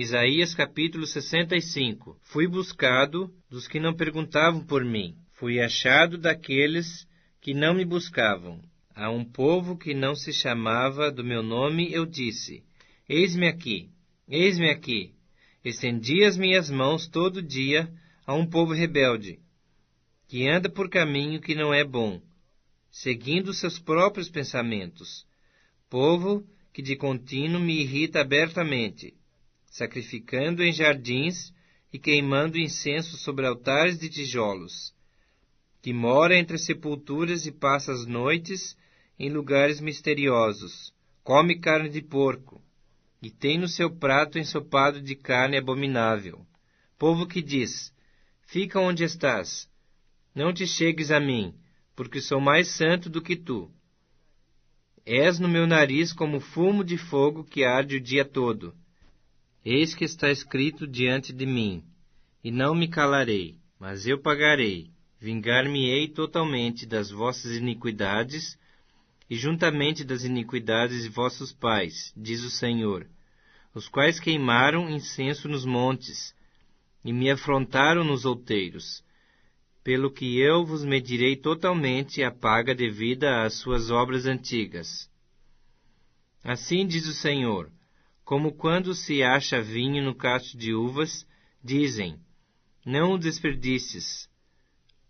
Isaías capítulo 65. Fui buscado dos que não perguntavam por mim. Fui achado daqueles que não me buscavam. A um povo que não se chamava do meu nome, eu disse: Eis-me aqui, eis-me aqui. Estendi as minhas mãos todo dia a um povo rebelde, que anda por caminho que não é bom, seguindo seus próprios pensamentos. Povo que de contínuo me irrita abertamente, sacrificando em jardins e queimando incenso sobre altares de tijolos, que mora entre sepulturas e passa as noites em lugares misteriosos, come carne de porco, e tem no seu prato ensopado de carne abominável. Povo que diz: Fica onde estás, não te chegues a mim, porque sou mais santo do que tu. És no meu nariz como fumo de fogo que arde o dia todo. Eis que está escrito diante de mim, e não me calarei, mas eu pagarei, vingar-me-ei totalmente das vossas iniquidades, e juntamente das iniquidades de vossos pais, diz o Senhor, os quais queimaram incenso nos montes, e me afrontaram nos outeiros, pelo que eu vos medirei totalmente a paga devida às suas obras antigas. Assim diz o Senhor: como quando se acha vinho no cacho de uvas, dizem: não o desperdices,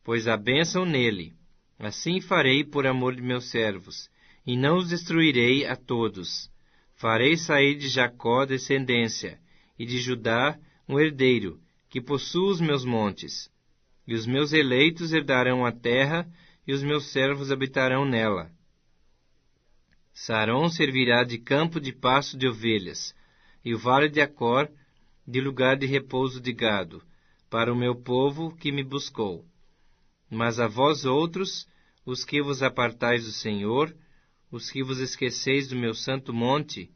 pois há bênção nele. Assim farei por amor de meus servos, e não os destruirei a todos. Farei sair de Jacó descendência, e de Judá um herdeiro, que possua os meus montes. E os meus eleitos herdarão a terra, e os meus servos habitarão nela. Sarón servirá de campo de pasto de ovelhas, e o vale de Acor de lugar de repouso de gado, para o meu povo que me buscou. Mas a vós outros, os que vos apartais do Senhor, os que vos esqueceis do meu santo monte,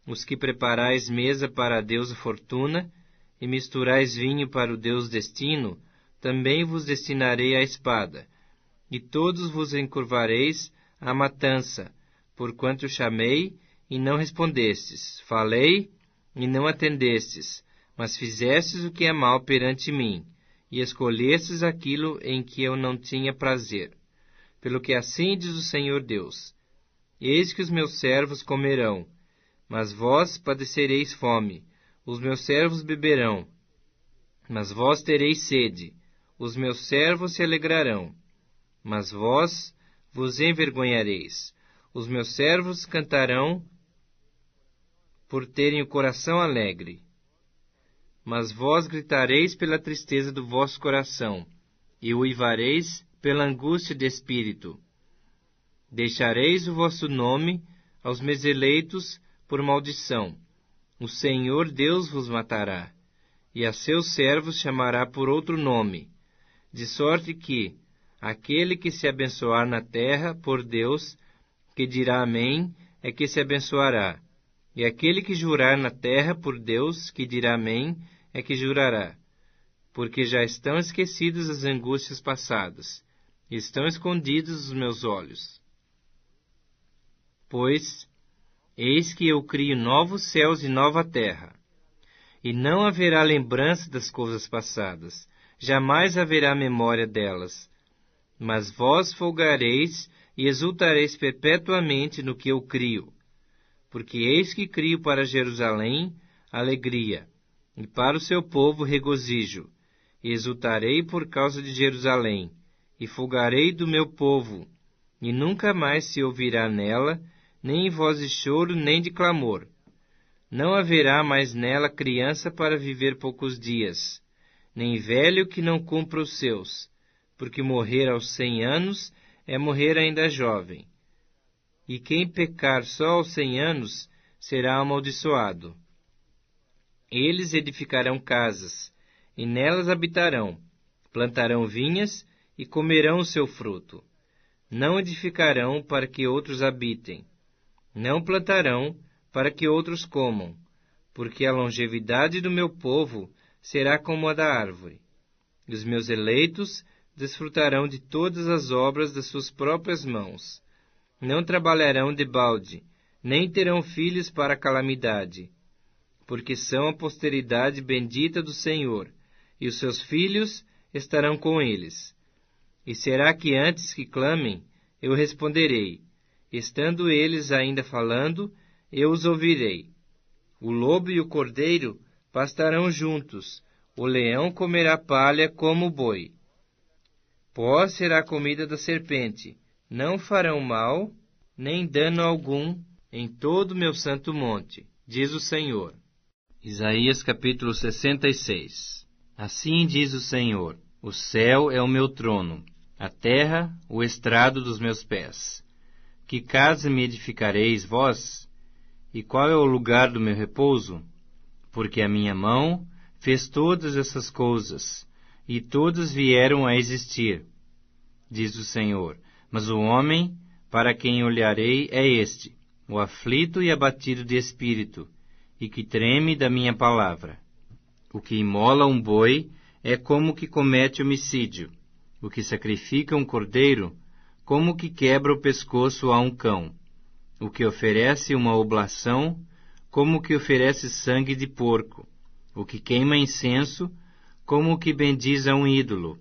os que preparais mesa para a deusa Fortuna, e misturais vinho para o Deus Destino, também vos destinarei à espada, e todos vos encurvareis à matança, porquanto chamei, e não respondestes, falei, e não atendestes, mas fizestes o que é mal perante mim, e escolhestes aquilo em que eu não tinha prazer. Pelo que assim diz o Senhor Deus: eis que os meus servos comerão, mas vós padecereis fome, os meus servos beberão, mas vós tereis sede, os meus servos se alegrarão, mas vós vos envergonhareis. Os meus servos cantarão por terem o coração alegre. Mas vós gritareis pela tristeza do vosso coração, e uivareis pela angústia de espírito. Deixareis o vosso nome aos meus eleitos por maldição. O Senhor Deus vos matará, e a seus servos chamará por outro nome, de sorte que aquele que se abençoar na terra por Deus, que dirá amém, é que se abençoará. E aquele que jurar na terra por Deus, que dirá amém, é que jurará. Porque já estão esquecidas as angústias passadas, e estão escondidos os meus olhos. Pois, eis que eu crio novos céus e nova terra, e não haverá lembrança das coisas passadas, jamais haverá memória delas. Mas vós folgareis e exultareis perpetuamente no que eu crio, porque eis que crio para Jerusalém alegria, e para o seu povo regozijo, e exultarei por causa de Jerusalém, e folgarei do meu povo, e nunca mais se ouvirá nela nem voz de choro nem de clamor. Não haverá mais nela criança para viver poucos dias, nem velho que não cumpra os seus, porque morrer aos 100 anos é morrer ainda jovem. E quem pecar só aos 100 anos será amaldiçoado. Eles edificarão casas, e nelas habitarão, plantarão vinhas e comerão o seu fruto. Não edificarão para que outros habitem, não plantarão para que outros comam, porque a longevidade do meu povo será como a da árvore. E os meus eleitos desfrutarão de todas as obras das suas próprias mãos. Não trabalharão debalde, nem terão filhos para a calamidade. porque são a posteridade bendita do Senhor, e os seus filhos estarão com eles. E será que antes que clamem, eu responderei? Estando eles ainda falando, eu os ouvirei. O lobo e o cordeiro pastarão juntos, o leão comerá palha como o boi. Pó será a comida da serpente, não farão mal, nem dano algum em todo o meu santo monte, diz o Senhor. Isaías capítulo 66. Assim diz o Senhor: o céu é o meu trono, a terra o estrado dos meus pés. Que casa me edificareis vós? E qual é o lugar do meu repouso? Porque a minha mão fez todas essas coisas, e todas vieram a existir, diz o Senhor. Mas o homem, para quem olharei, é este, o aflito e abatido de espírito, e que treme da minha palavra. O que imola um boi é como o que comete homicídio. O que sacrifica um cordeiro, como o que quebra o pescoço a um cão. O que oferece uma oblação, como o que oferece sangue de porco. O que queima incenso, como o que bendiz a um ídolo.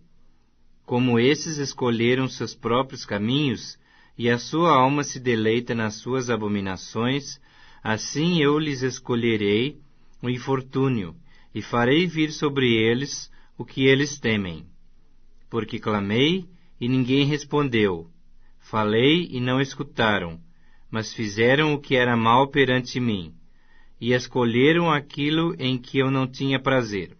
Como esses escolheram seus próprios caminhos, e a sua alma se deleita nas suas abominações, assim eu lhes escolherei o infortúnio, e farei vir sobre eles o que eles temem. Porque clamei, e ninguém respondeu. Falei, e não escutaram, mas fizeram o que era mal perante mim, e escolheram aquilo em que eu não tinha prazer.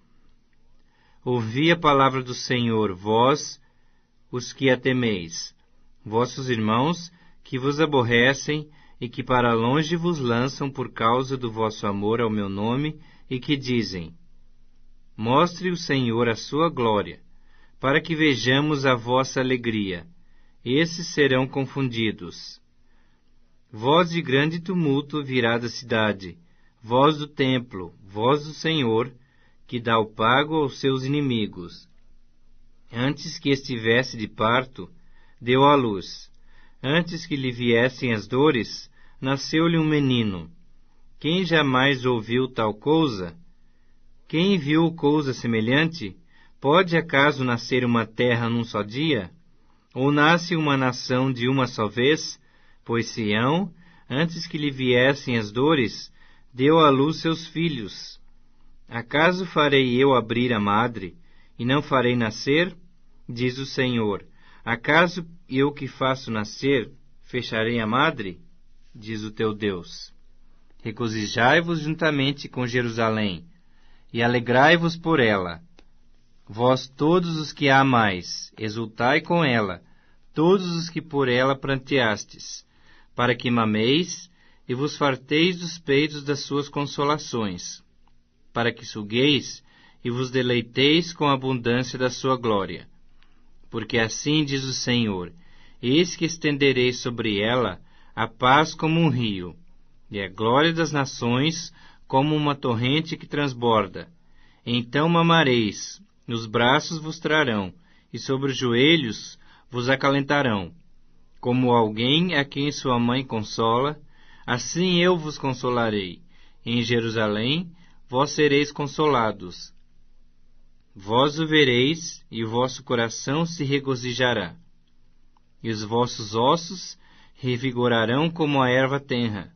Ouvi a palavra do Senhor, vós, os que a temeis, vossos irmãos, que vos aborrecem e que para longe vos lançam por causa do vosso amor ao meu nome, e que dizem: mostre o Senhor a sua glória, para que vejamos a vossa alegria. Esses serão confundidos. Voz de grande tumulto virá da cidade, voz do templo, voz do Senhor, que dá o pago aos seus inimigos. Antes que estivesse de parto, deu à luz. Antes que lhe viessem as dores, nasceu-lhe um menino. Quem jamais ouviu tal coisa? Quem viu coisa semelhante? Pode acaso nascer uma terra num só dia? Ou nasce uma nação de uma só vez? Pois Sião, antes que lhe viessem as dores, deu à luz seus filhos. Acaso farei eu abrir a madre, e não farei nascer? Diz o Senhor. Acaso eu que faço nascer, fecharei a madre? Diz o teu Deus. Regozijai-vos juntamente com Jerusalém, e alegrai-vos por ela. Vós todos os que a amais, exultai com ela, todos os que por ela pranteastes, para que mameis e vos farteis dos peitos das suas consolações, para que sugueis e vos deleiteis com a abundância da sua glória. Porque assim diz o Senhor: eis que estenderei sobre ela a paz como um rio, e a glória das nações como uma torrente que transborda. Então mamareis, os braços vos trarão, e sobre os joelhos vos acalentarão. Como alguém a quem sua mãe consola, assim eu vos consolarei. Em Jerusalém vós sereis consolados. Vós o vereis, e o vosso coração se regozijará. E os vossos ossos revigorarão como a erva tenra.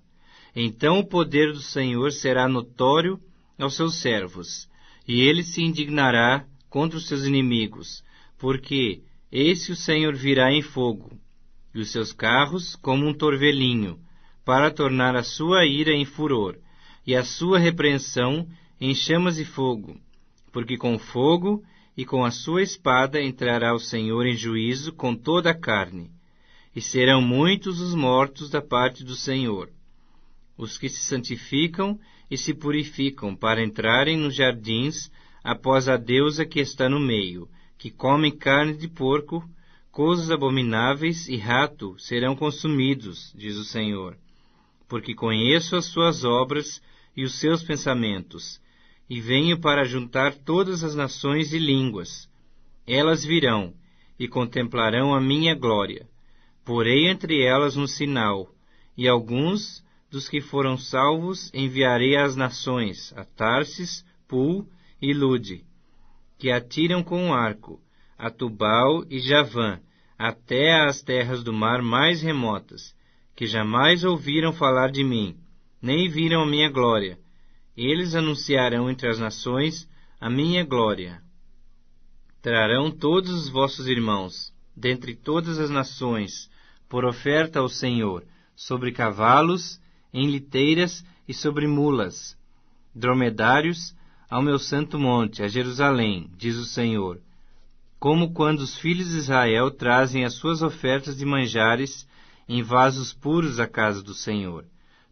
Então o poder do Senhor será notório aos seus servos, e ele se indignará contra os seus inimigos, porque eis que o Senhor virá em fogo, e os seus carros como um torvelinho, para tornar a sua ira em furor, e a sua repreensão em chamas de fogo. Porque com fogo e com a sua espada entrará o Senhor em juízo com toda a carne, e serão muitos os mortos da parte do Senhor, os que se santificam e se purificam para entrarem nos jardins após a deusa que está no meio, que comem carne de porco, coisas abomináveis e rato serão consumidos, diz o Senhor. Porque conheço as suas obras e os seus pensamentos, e venho para juntar todas as nações e línguas. Elas virão e contemplarão a minha glória. Porei entre elas um sinal, e alguns dos que foram salvos enviarei às nações, a Tarsis, Pul e Lude, que atiram com um arco, a Tubal e Javã, até às terras do mar mais remotas, que jamais ouviram falar de mim, nem viram a minha glória. Eles anunciarão entre as nações a minha glória. Trarão todos os vossos irmãos, dentre todas as nações, por oferta ao Senhor, sobre cavalos, em liteiras e sobre mulas, dromedários, ao meu santo monte, a Jerusalém, diz o Senhor, como quando os filhos de Israel trazem as suas ofertas de manjares em vasos puros à casa do Senhor.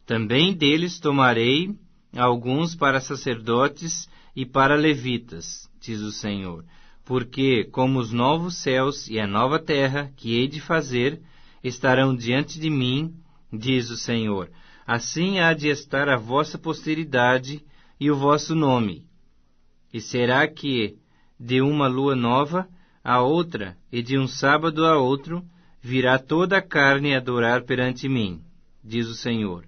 Também deles tomarei alguns para sacerdotes e para levitas, diz o Senhor, porque, como os novos céus e a nova terra que hei de fazer estarão diante de mim, diz o Senhor, assim há de estar a vossa posteridade e o vosso nome. E será que, de uma lua nova a outra, e de um sábado a outro, virá toda a carne adorar perante mim, diz o Senhor.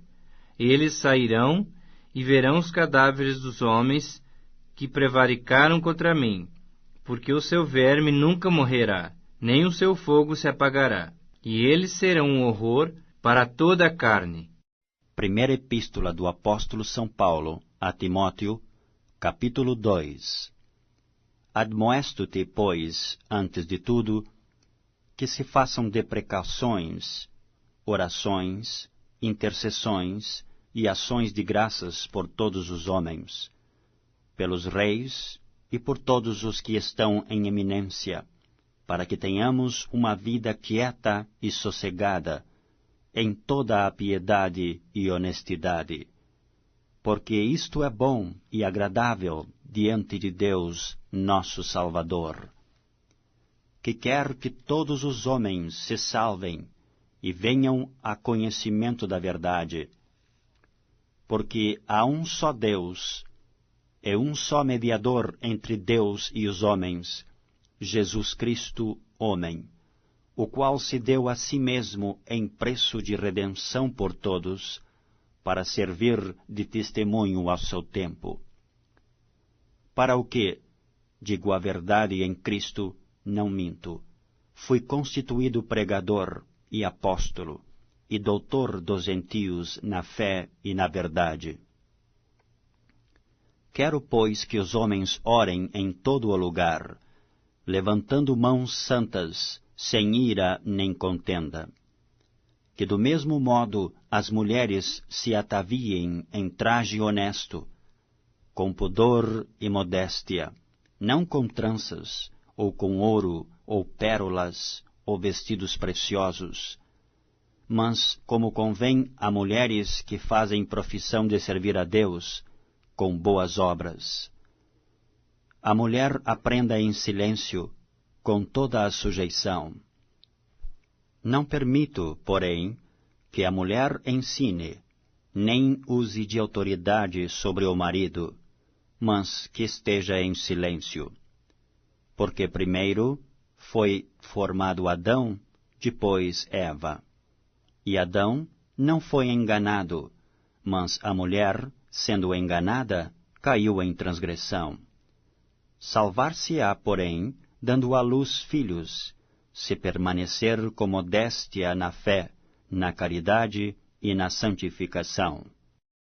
Eles sairão e verão os cadáveres dos homens que prevaricaram contra mim, porque o seu verme nunca morrerá, nem o seu fogo se apagará, e eles serão um horror para toda a carne. Primeira Epístola do Apóstolo São Paulo a Timóteo, capítulo 2. Admoesto-te, pois, antes de tudo, que se façam deprecações, orações, intercessões e ações de graças por todos os homens, pelos reis e por todos os que estão em eminência, para que tenhamos uma vida quieta e sossegada, em toda a piedade e honestidade, porque isto é bom e agradável diante de Deus, nosso Salvador, que quer que todos os homens se salvem e venham a conhecimento da verdade, porque há um só Deus, e um só mediador entre Deus e os homens, Jesus Cristo, homem, o qual se deu a si mesmo em preço de redenção por todos, para servir de testemunho ao seu tempo. Para o que, digo a verdade em Cristo, não minto, fui constituído pregador e apóstolo, e doutor dos gentios na fé e na verdade. Quero, pois, que os homens orem em todo o lugar, levantando mãos santas, sem ira nem contenda. Que do mesmo modo as mulheres se ataviem em traje honesto, com pudor e modéstia, não com tranças, ou com ouro, ou pérolas, ou vestidos preciosos, mas como convém a mulheres que fazem profissão de servir a Deus, com boas obras. A mulher aprenda em silêncio, com toda a sujeição. Não permito, porém, que a mulher ensine, nem use de autoridade sobre o marido, mas que esteja em silêncio. Porque primeiro foi formado Adão, depois Eva. E Adão não foi enganado, mas a mulher, sendo enganada, caiu em transgressão. Salvar-se-á, porém, dando à luz filhos, se permanecer com modéstia na fé, na caridade e na santificação.